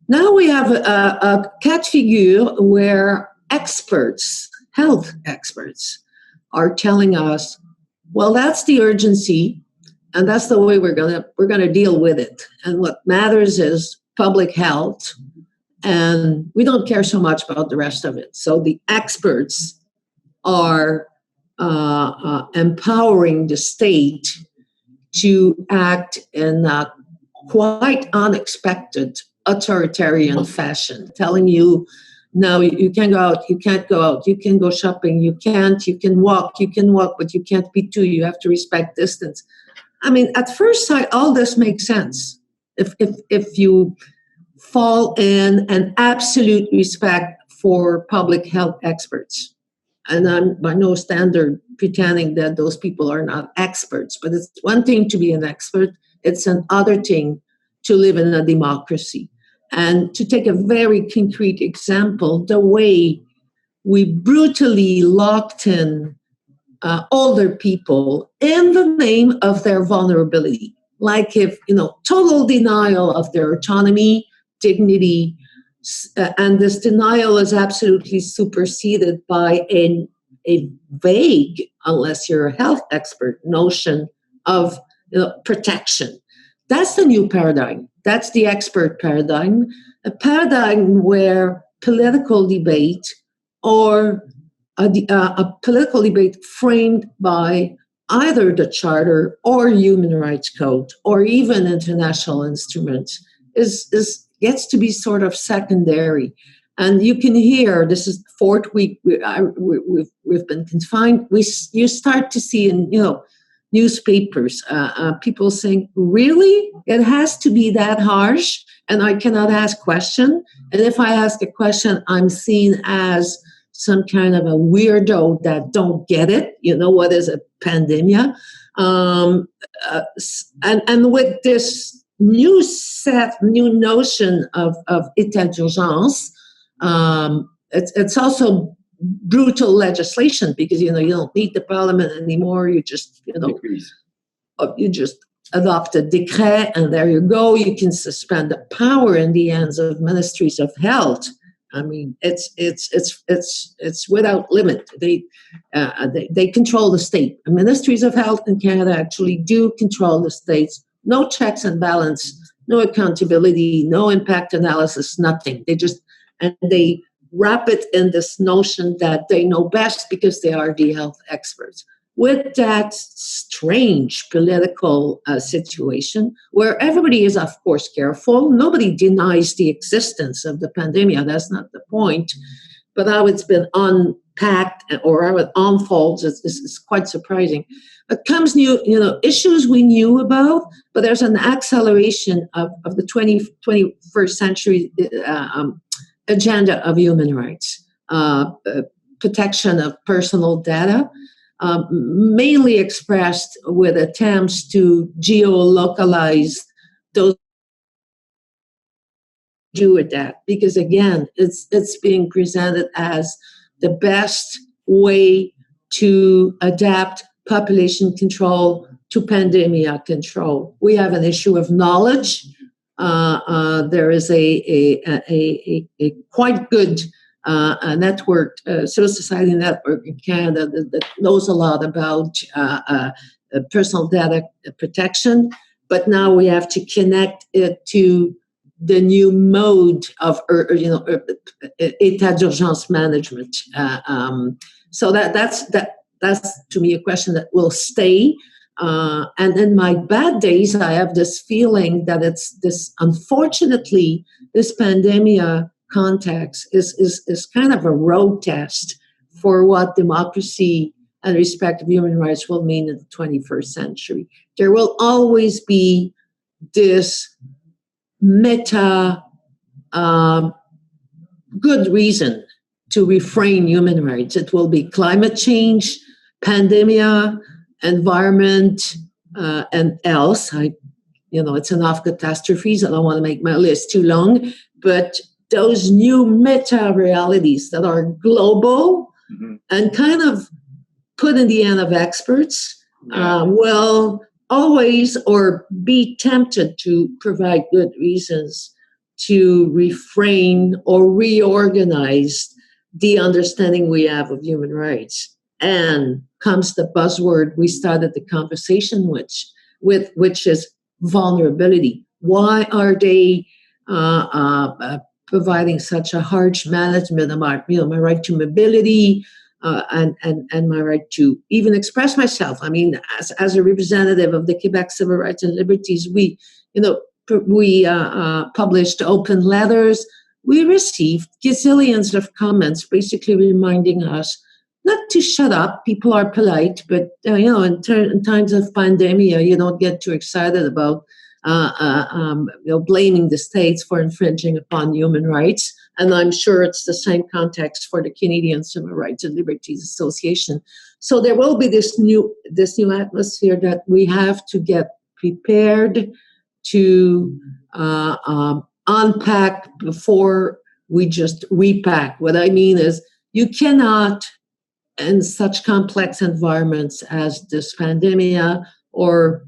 Now we have a cat figure where experts, health experts, are telling us, well, that's the urgency, and that's the way we're gonna deal with it. And what matters is public health, and we don't care so much about the rest of it. So the experts are empowering the state to act in a quite unexpected authoritarian fashion, telling you, no, you can't go out, you can't go out, you can go shopping, you can walk, but you can't be two, you have to respect distance. I mean, at first sight, all this makes sense. If you fall in an absolute respect for public health experts. And I'm by no standard pretending that those people are not experts, but it's one thing to be an expert, it's another thing to live in a democracy. And to take a very concrete example, the way we brutally locked in older people in the name of their vulnerability, like if, total denial of their autonomy, dignity, and this denial is absolutely superseded by a vague, unless you're a health expert, notion of protection. That's the new paradigm. That's the expert paradigm, a paradigm where political debate or a political debate framed by either the Charter or Human Rights Code or even international instruments is gets to be sort of secondary. And you can hear, this is the fourth week we've been confined. You start to see in newspapers people saying, really, it has to be that harsh, and I cannot ask question. And if I ask a question, I'm seen as some kind of a weirdo that don't get it. What is a pandemia? And with this new notion of état d'urgence, it's also brutal legislation because you don't need the parliament anymore. You just adopt a decret, and there you go. You can suspend the power in the hands of ministries of health. I mean, it's without limit. They control the state. The ministries of health in Canada actually do control the states. No checks and balance, no accountability, no impact analysis, nothing. They wrap it in this notion that they know best because they are the health experts. With that strange political situation where everybody is, of course, careful. Nobody denies the existence of the pandemic. That's not the point. But how it's been unpacked or how it unfolds is quite surprising. It comes new, issues we knew about, but there's an acceleration of the 21st century agenda of human rights, protection of personal data, mainly expressed with attempts to geolocalize those do with that. Because again, it's being presented as the best way to adapt population control to pandemia control. We have an issue of knowledge. There is a quite good network, civil society network in Canada that knows a lot about personal data protection, but now we have to connect it to the new mode of état d'urgence management. So that's to me a question that will stay. And in my bad days, I have this feeling that it's this, unfortunately, this pandemia context is kind of a road test for what democracy and respect of human rights will mean in the 21st century. There will always be this meta good reason to refrain human rights. It will be climate change, pandemia, environment, and else. It's enough catastrophes. I don't want to make my list too long, but those new meta realities that are global and kind of put in the hand of experts will always or be tempted to provide good reasons to refrain or reorganize the understanding we have of human rights. And comes the buzzword we started the conversation with which is vulnerability. Why are they providing such a harsh management about my right to mobility, and my right to even express myself? I mean, as a representative of the Quebec Civil Rights and Liberties, we published open letters. We received gazillions of comments basically reminding us not to shut up. People are polite, but in times of pandemia, you don't get too excited about blaming the states for infringing upon human rights. And I'm sure it's the same context for the Canadian Civil Rights and Liberties Association. So there will be this new atmosphere that we have to get prepared to unpack before we just repack. What I mean is, you cannot, in such complex environments as this pandemia, or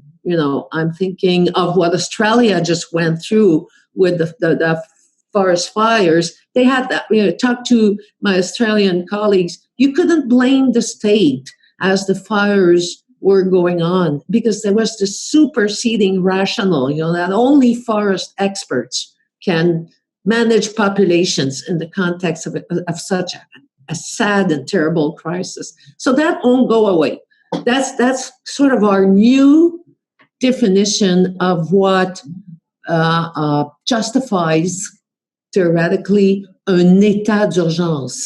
I'm thinking of what Australia just went through with the forest fires. They had that. Talk to my Australian colleagues. You couldn't blame the state as the fires were going on, because there was this superseding rationale, that only forest experts can manage populations in the context of such a sad and terrible crisis. So that won't go away. That's sort of our new definition of what justifies theoretically un état d'urgence.